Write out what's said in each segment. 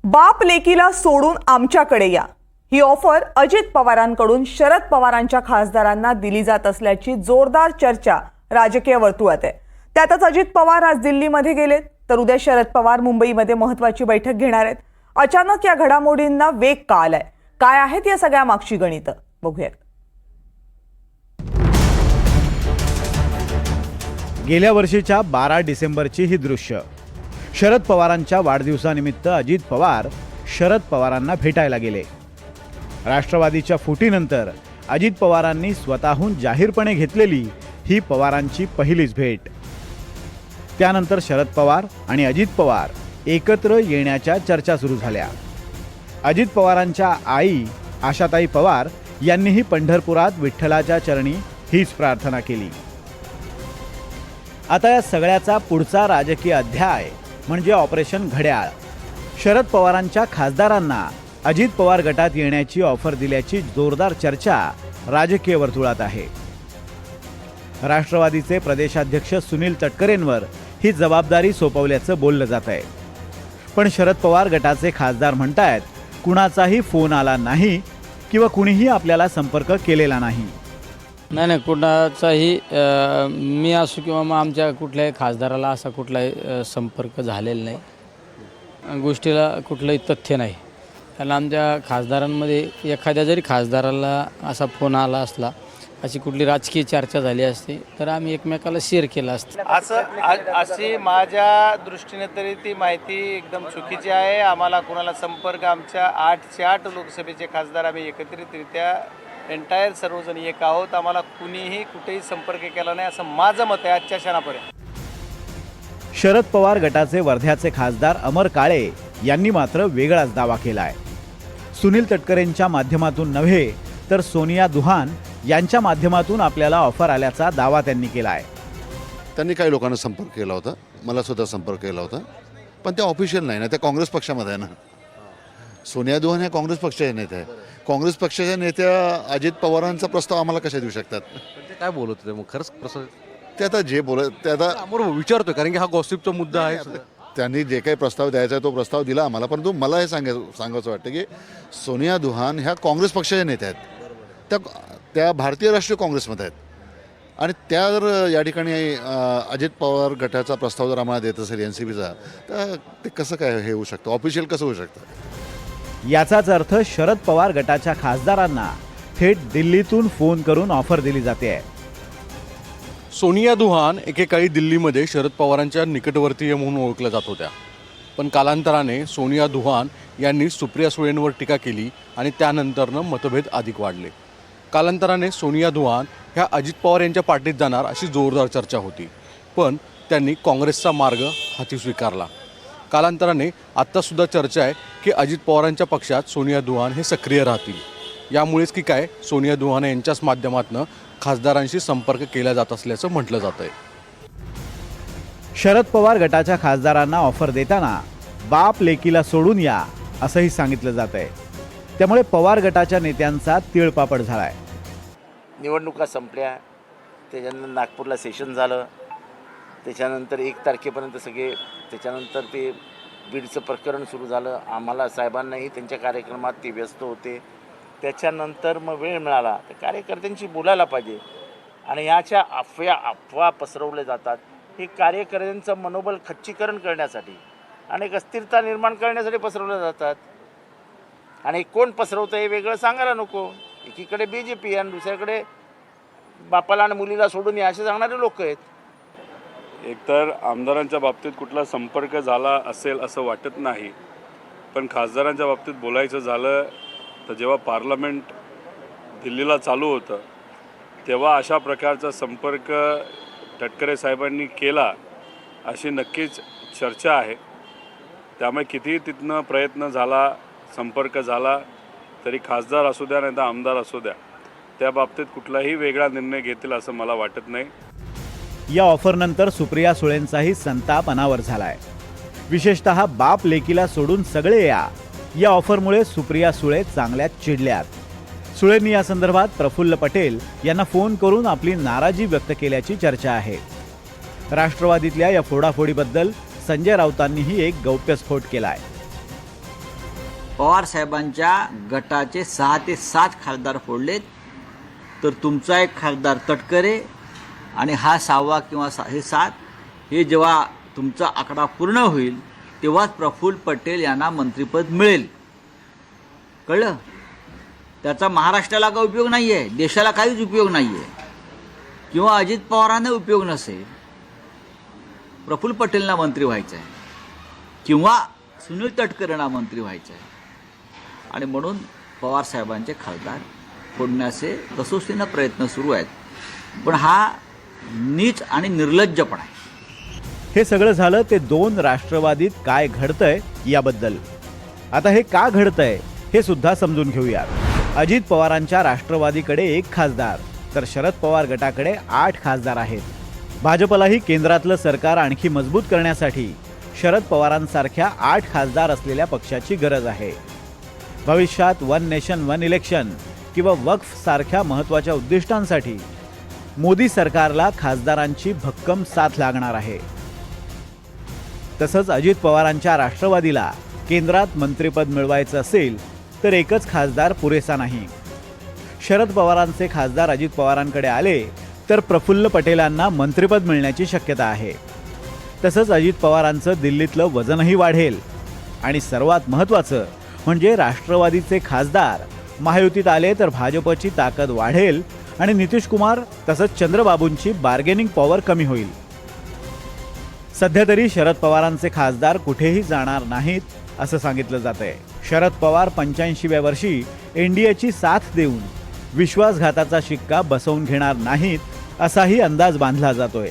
बाप लेकीला सोडून आमच्याकडे या, ही ऑफर अजित पवारांकडून शरद पवारांच्या खासदारांना दिली जात असल्याची जोरदार चर्चा राजकीय वर्तुळात आहे। त्यातच अजित पवार आज दिल्लीमध्ये गेलेत, तर उद्या शरद पवार मुंबईमध्ये महत्त्वाची बैठक घेणार आहेत। अचानक या घडामोडींना वेग का आलाय, काय आहेत या सगळ्या मागची गणितं, बघूयात। गेल्या वर्षीच्या 12 डिसेंबरची ही दृश्य। शरद पवारांच्या वाढदिवसानिमित्त अजित पवार शरद पवारांना भेटायला गेले। राष्ट्रवादीच्या फुटीनंतर अजित पवारांनी स्वतःहून जाहीरपणे घेतलेली ही पवारांची पहिलीच भेट। त्यानंतर शरद पवार आणि अजित पवार एकत्र येण्याच्या चर्चा सुरू झाल्या। अजित पवारांच्या आई आशाताई पवार यांनीही पंढरपुरात विठ्ठलाच्या चरणी हीच प्रार्थना केली। आता या सगळ्याचा पुढचा राजकीय अध्याय म्हणजे ऑपरेशन घड्याळ। शरद पवारांच्या खासदारांना अजित पवार गटात येण्याची ऑफर दिल्याची जोरदार चर्चा राजकीय वर्तुळात आहे। राष्ट्रवादीचे प्रदेशाध्यक्ष सुनील तटकरेंवर ही जबाबदारी सोपवल्याचं बोललं जात आहे। पण शरद पवार गटाचे खासदार म्हणतायत, कुणाचाही फोन आला नाही किंवा कुणीही आपल्याला संपर्क केलेला नाही। नाही, कुणाचाही मी असो किंवा मग आमच्या कुठल्याही खासदाराला असा कुठलाही संपर्क झालेला नाही। गोष्टीला कुठलंही तथ्य नाही, कारण आमच्या खासदारांमध्ये एखाद्या जरी खासदाराला असा फोन आला असला, अशी कुठली राजकीय चर्चा झाली असती तर आम्ही एकमेकाला शेअर केलं असतं। अशी माझ्या दृष्टीने तरी ती माहिती एकदम चुकीची आहे। आम्हाला कुणाला संपर्क, आमच्या 8चे 8 लोकसभेचे खासदार आम्ही एकत्रितरित्या एंटायर सर्वजण एक आहोत, आम्हाला कुणीही कुठेही संपर्क केला नाही असं माझं मत आहे आजच्या क्षणापर्यंत। शरद पवार गटाचे वर्ध्याचे खासदार अमर काळे यांनी मात्र वेगळाच दावा केलाय। सुनील तटकरेंच्या माध्यमातून नव्हे तर सोनिया दुहान यांच्या माध्यमातून आपल्याला ऑफर आल्याचा दावा त्यांनी केलाय। त्यांनी काही लोकांना संपर्क केला होता, मला सुद्धा संपर्क केला होता, पण ते ऑफिशियल नाही ना, ते काँग्रेस पक्षामध्ये आहे ना। सोनिया दुहान हे काँग्रेस पक्षाचे नेते आहे। काँग्रेस पक्षाच्या नेत्या अजित पवारांचा प्रस्ताव आम्हाला कशा देऊ शकतात? ते काय बोलत होते मग? खरंच प्रसाद ते आता जे बोलत ते आता समोर विचारतोय, कारण की हा गॉसिपचा मुद्दा आहे। त्यांनी जे काही प्रस्ताव द्यायचा आहे तो प्रस्ताव दिला आम्हाला, परंतु मला हे सांगायचं वाटतं की सोनिया दुहान ह्या काँग्रेस पक्षाच्या नेत्या आहेत, त्या भारतीय राष्ट्रीय काँग्रेसमध्ये आहेत, आणि त्या जर या ठिकाणी अजित पवार गटाचा प्रस्ताव जर आम्हाला देत असेल NCPचा, तर ते कसं काय हे होऊ शकतं, ऑफिशियल कसं होऊ शकतं? याचाच अर्थ शरद पवार गटाच्या खासदारांना थेट दिल्लीतून फोन करून ऑफर दिली जाते। सोनिया दुहान एकेकाळी दिल्लीमध्ये शरद पवारांच्या निकटवर्तीय म्हणून ओळखल्या जात होत्या, पण कालांतराने सोनिया दुहान यांनी सुप्रिया सुळेंवर टीका केली आणि त्यानंतरनं मतभेद अधिक वाढले। कालांतराने सोनिया दुहान ह्या अजित पवार यांच्या पार्टीत जाणार अशी जोरदार चर्चा होती, पण त्यांनी काँग्रेसचा मार्ग हाती स्वीकारला। कालांतराने आत्तासुद्धा चर्चा आहे की अजित पवारांच्या पक्षात सोनिया दुहान हे सक्रिय राहतील। यामुळेच की काय सोनिया दुहान यांच्याच माध्यमातून खासदारांशी संपर्क केला जात असल्याचं म्हटलं जात आहे। शरद पवार गटाच्या खासदारांना ऑफर देताना बाप लेकीला सोडून या असंही सांगितलं जात आहे। त्यामुळे पवार गटाच्या नेत्यांचा तिळपापड झालाय। निवडणुका संपल्या, त्याच्यानंतर नागपूरला सेशन झालं, त्याच्यानंतर 1 तारखेपर्यंत सगळे, त्याच्यानंतर ते बीडचं प्रकरण सुरू झालं। आम्हाला साहेबांनाही त्यांच्या कार्यक्रमात ते व्यस्त होते, त्याच्यानंतर मग वेळ मिळाला तर कार्यकर्त्यांशी बोलायला पाहिजे, आणि ह्याच्या अफवा पसरवल्या जातात। हे कार्यकर्त्यांचं मनोबल खच्चीकरण करण्यासाठी आणि एक अस्थिरता निर्माण करण्यासाठी पसरवल्या जातात, आणि कोण पसरवतं हे वेगळं सांगायला नको। एकीकडे BJP आणि दुसऱ्याकडे बापाला आणि मुलीला सोडून या असे सांगणारे लोक आहेत। एकतर आमदारांच्या बाबतीत कुठला संपर्क झाला असेल असं वाटत नाही, पण खासदारांच्या बाबतीत बोलायचं झालं तर जेव्हा पार्लमेंट दिल्लीला चालू होतं तेव्हा अशा प्रकारचा संपर्क तटकरे साहेबांनी केला अशी नक्कीच चर्चा आहे। त्यामुळे कितीही तिथनं प्रयत्न झाला, संपर्क झाला तरी खासदार असू द्या नाही तर आमदार असू द्या, त्या बाबतीत कुठलाही वेगळा निर्णय घेतील असं मला वाटत नाही। या ऑफरनंतर सुप्रिया सुळेंचाही संताप अनावर झालाय। विशेषतः बाप लेकीला सोडून सगळे या ऑफरमुळे सुप्रिया सुळे चांगल्याच चिडल्यात। सुळेंनी या संदर्भात प्रफुल्ल पटेल यांना फोन करून आपली नाराजी व्यक्त केल्याची चर्चा आहे। राष्ट्रवादीतल्या या फोडाफोडीबद्दल संजय राऊतांनीही एक गौप्यस्फोट केलाय। पवारसाहेबांच्या गटाचे 6 ते 7 खासदार फोडलेत, तर तुमचा एक खासदार तटकरे आणि हा 6वा किंवा हे 7 हे जेव्हा तुमचा आकडा पूर्ण होईल तेव्हाच प्रफुल्ल पटेल यांना मंत्रिपद मिळेल. कळलं? त्याचा महाराष्ट्राला काही उपयोग नाही आहे, देशाला काहीच उपयोग नाही आहे, किंवा अजित पवारांना उपयोग नसेल. प्रफुल्ल पटेलना मंत्री व्हायचं आहे किंवा सुनील तटकरेंना मंत्री व्हायचं आहे. आणि म्हणून पवारसाहेबांचे खासदार फोडण्याचे कसोशीनं प्रयत्न सुरू आहेत. पण हा नीच आणि निर्लज्जपणा आहे. हे सगळं झालं ते 2 राष्ट्रवादीत काय घडतंय याबद्दल. आता हे का घडतंय हे सुद्धा समजून घेऊयात. अजित पवारांच्या राष्ट्रवादीकडे 1 खासदार तर शरद पवार गटाकडे 8 खासदार आहेत. भाजपलाही केंद्रातलं सरकार आणखी मजबूत करण्यासाठी शरद पवारांसारख्या 8 खासदार असलेल्या पक्षाची गरज आहे. भविष्यात 1 नेशन 1 इलेक्शन किंवा वक्फ सारख्या महत्त्वाच्या उद्दिष्टांसाठी मोदी सरकारला खासदारांची भक्कम साथ लागणार आहे. तसंच अजित पवारांच्या राष्ट्रवादीला केंद्रात मंत्रिपद मिळवायचं असेल तर 1च खासदार पुरेसा नाही. शरद पवारांचे खासदार अजित पवारांकडे आले तर प्रफुल्ल पटेलांना मंत्रिपद मिळण्याची शक्यता आहे. तसंच अजित पवारांचं दिल्लीतलं वजनही वाढेल. आणि सर्वात महत्त्वाचं म्हणजे राष्ट्रवादीचे खासदार महायुतीत आले तर भाजपची ताकद वाढेल आणि नितीश कुमार तसंच चंद्रबाबूंची बार्गेनिंग पॉवर कमी होईल. सध्या तरी शरद पवारांचे खासदार कुठेही जाणार नाहीत असं सांगितलं जातंय. शरद पवार 85व्या वर्षी एनडीएची साथ देऊन विश्वासघाताचा शिक्का बसवून घेणार नाहीत असाही अंदाज बांधला जातोय.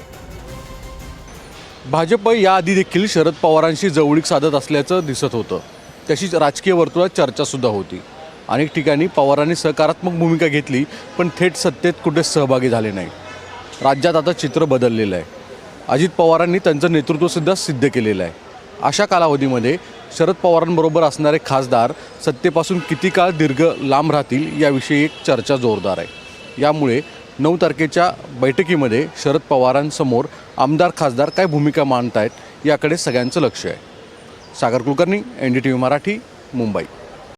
भाजप याआधी देखील शरद पवारांशी जवळीक साधत असल्याचं दिसत होतं. तशीच राजकीय वर्तुळात चर्चासुद्धा होती. अनेक ठिकाणी पवारांनी सकारात्मक भूमिका घेतली, पण थेट सत्तेत कुठेच सहभागी झाले नाही. राज्यात आता चित्र बदललेलं आहे. अजित पवारांनी त्यांचं नेतृत्वसुद्धा सिद्ध केलेलं आहे. अशा कालावधीमध्ये शरद पवारांबरोबर असणारे खासदार सत्तेपासून किती काळ लांब राहतील याविषयी एक चर्चा जोरदार आहे. यामुळे 9 तारखेच्या बैठकीमध्ये शरद पवारांसमोर आमदार खासदार काय भूमिका मांडतायत याकडे सगळ्यांचं लक्ष आहे. सागर कुलकर्णी, NDTV मराठी, मुंबई.